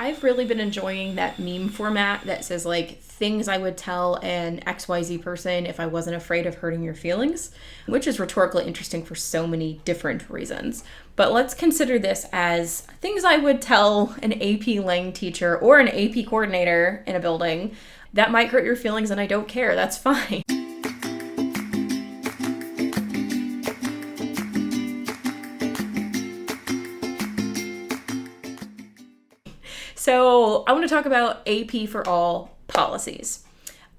I've really been enjoying that meme format that says like things I would tell an XYZ person if I wasn't afraid of hurting your feelings, which is rhetorically interesting for so many different reasons. But let's consider this as things I would tell an AP Lang teacher or an AP coordinator in a building that might hurt your feelings, and I don't care. That's fine. So I want to talk about AP for All policies.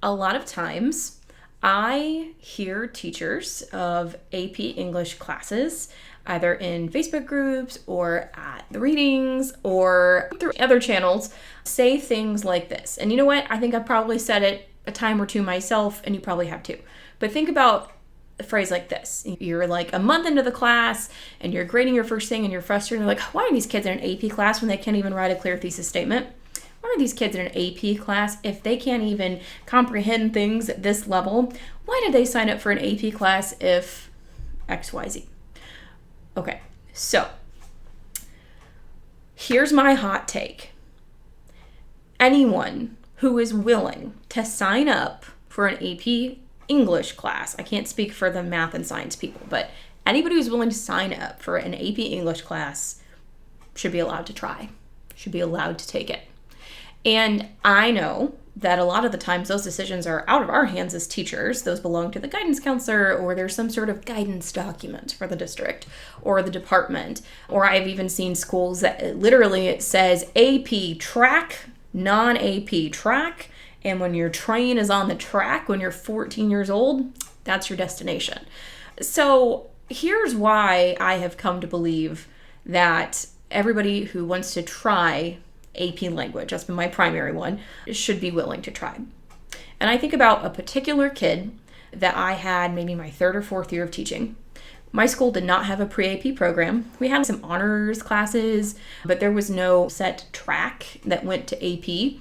A lot of times I hear teachers of AP English classes, either in Facebook groups or at the readings or through other channels, say things like this. And you know what? I think I've probably said it a time or two myself, and you probably have too. But think about a phrase like this. You're like a month into the class and you're grading your first thing and you're frustrated. You're like, why are these kids in an AP class when they can't even write a clear thesis statement? Why are these kids in an AP class if they can't even comprehend things at this level? Why did they sign up for an AP class if XYZ? Okay, so here's my hot take. Anyone who is willing to sign up for an AP English class, I can't speak for the math and science people, but anybody who's willing to sign up for an AP English class should be allowed to try, should be allowed to take it. And I know that a lot of the times those decisions are out of our hands as teachers. Those belong to the guidance counselor, or there's some sort of guidance document for the district or the department. Or I've even seen schools that literally it says AP track, non-AP track. And when your train is on the track, when you're 14 years old, that's your destination. So here's why I have come to believe that everybody who wants to try AP language, that's been my primary one, should be willing to try. And I think about a particular kid that I had maybe my third or fourth year of teaching. My school did not have a pre-AP program. We had some honors classes, but there was no set track that went to AP.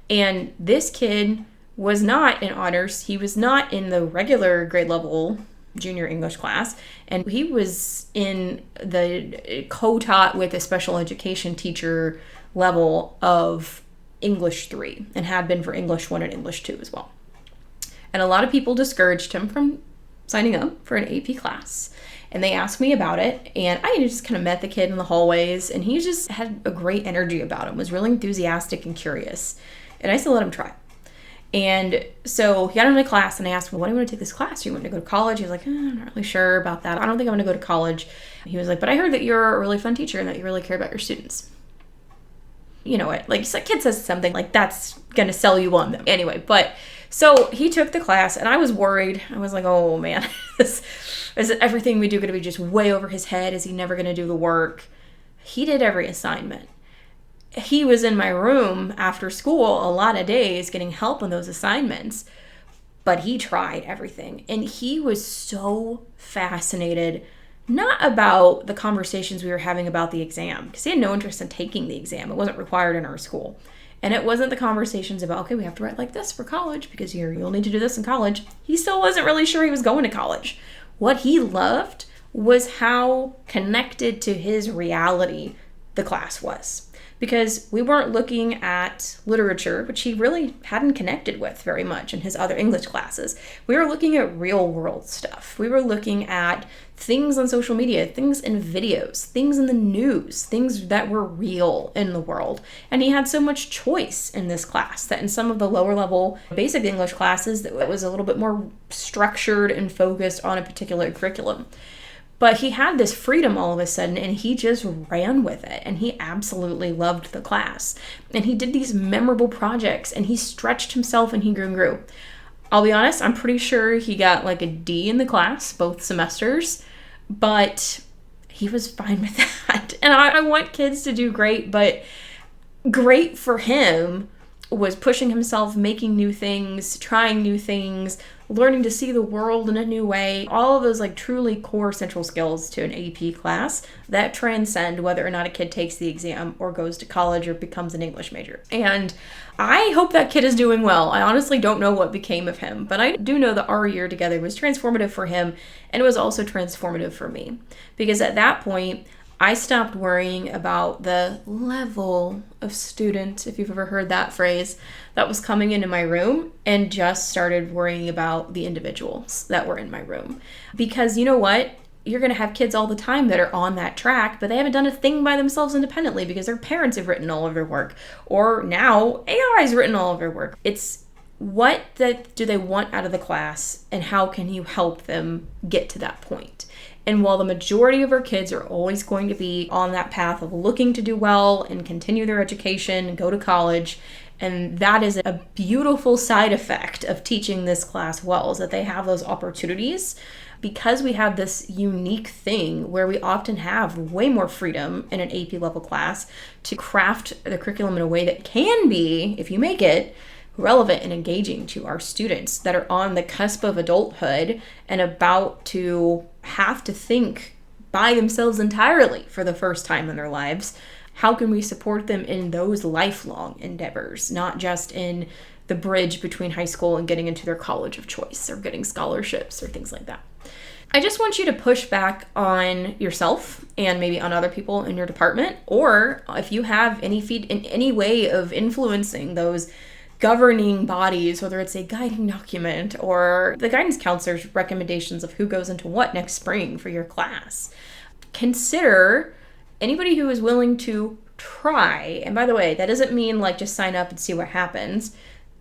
And this kid was not in honors. He was not in the regular grade level junior English class. And he was in the co-taught with a special education teacher level of English 3 and had been for English 1 and English 2 as well. And a lot of people discouraged him from signing up for an AP class. And they asked me about it, and I just kind of met the kid in the hallways, and he just had a great energy about him, was really enthusiastic and curious. And I still let him try. And so he got into class, and I asked him, why do you want to take this class? Do you want to go to college? He was like, I'm not really sure about that. I don't think I'm going to go to college. He was like, but I heard that you're a really fun teacher and that you really care about your students. You know what? Like, a kid says something like that's going to sell you on them. Anyway, but so he took the class, and I was worried. I was like, oh man, is everything we do going to be just way over his head? Is he never going to do the work? He did every assignment. He was in my room after school a lot of days getting help on those assignments, but he tried everything. And he was so fascinated, not about the conversations we were having about the exam, because he had no interest in taking the exam. It wasn't required in our school. And it wasn't the conversations about, okay, we have to write like this for college because you'll need to do this in college. He still wasn't really sure he was going to college. What he loved was how connected to his reality the class was. Because we weren't looking at literature, which he really hadn't connected with very much in his other English classes. We were looking at real world stuff. We were looking at things on social media, things in videos, things in the news, things that were real in the world. And he had so much choice in this class that in some of the lower level basic English classes that was a little bit more structured and focused on a particular curriculum. But he had this freedom all of a sudden, and he just ran with it, and he absolutely loved the class. And he did these memorable projects, and he stretched himself, and he grew and grew. I'll be honest, I'm pretty sure he got like a D in the class both semesters, but he was fine with that. And I want kids to do great, but great for him was pushing himself, making new things, trying new things, learning to see the world in a new way, all of those like truly core central skills to an AP class that transcend whether or not a kid takes the exam or goes to college or becomes an English major. And I hope that kid is doing well. I honestly don't know what became of him, but I do know that our year together was transformative for him, and it was also transformative for me. Because at that point, I stopped worrying about the level of student, if you've ever heard that phrase, that was coming into my room, and just started worrying about the individuals that were in my room. Because you know what? You're going to have kids all the time that are on that track, but they haven't done a thing by themselves independently because their parents have written all of their work, or now AI's written all of their work. It's what do they want out of the class, and how can you help them get to that point? And while the majority of our kids are always going to be on that path of looking to do well and continue their education and go to college, and that is a beautiful side effect of teaching this class well, is that they have those opportunities, because we have this unique thing where we often have way more freedom in an AP level class to craft the curriculum in a way that can be, if you make it, relevant and engaging to our students that are on the cusp of adulthood and about to have to think by themselves entirely for the first time in their lives. How can we support them in those lifelong endeavors, not just in the bridge between high school and getting into their college of choice or getting scholarships or things like that? I just want you to push back on yourself and maybe on other people in your department, or if you have any any way of influencing those governing bodies, whether it's a guiding document or the guidance counselor's recommendations of who goes into what next spring for your class. Consider anybody who is willing to try, and by the way, that doesn't mean like just sign up and see what happens,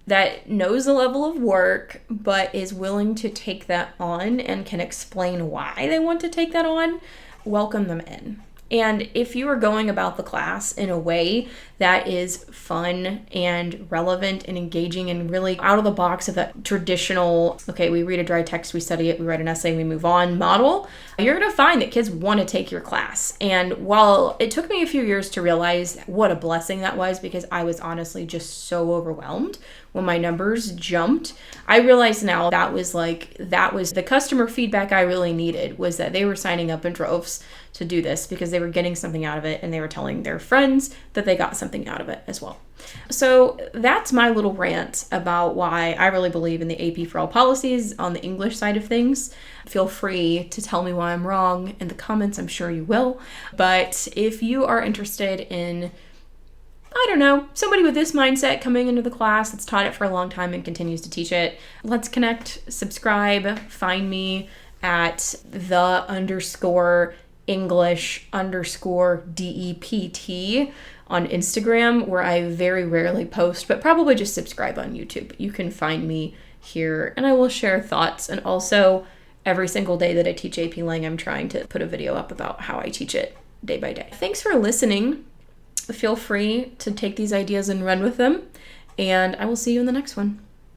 that knows the level of work but is willing to take that on and can explain why they want to take that on. Welcome them in. And if you are going about the class in a way that is fun and relevant and engaging and really out of the box of that traditional, okay, we read a dry text, we study it, we write an essay, we move on model, you're going to find that kids want to take your class. And while it took me a few years to realize what a blessing that was, because I was honestly just so overwhelmed when my numbers jumped, I realize now that was the customer feedback I really needed, was that they were signing up in droves to do this because they were getting something out of it and they were telling their friends that they got something out of it as well. So that's my little rant about why I really believe in the AP for All policies on the English side of things. Feel free to tell me why I'm wrong in the comments. I'm sure you will. But if you are interested in, I don't know, somebody with this mindset coming into the class that's taught it for a long time and continues to teach it, let's connect, subscribe, find me at _English_DEPT on Instagram, where I very rarely post, but probably just subscribe on YouTube. You can find me here and I will share thoughts. And also every single day that I teach AP Lang, I'm trying to put a video up about how I teach it day by day. Thanks for listening. Feel free to take these ideas and run with them, and I will see you in the next one.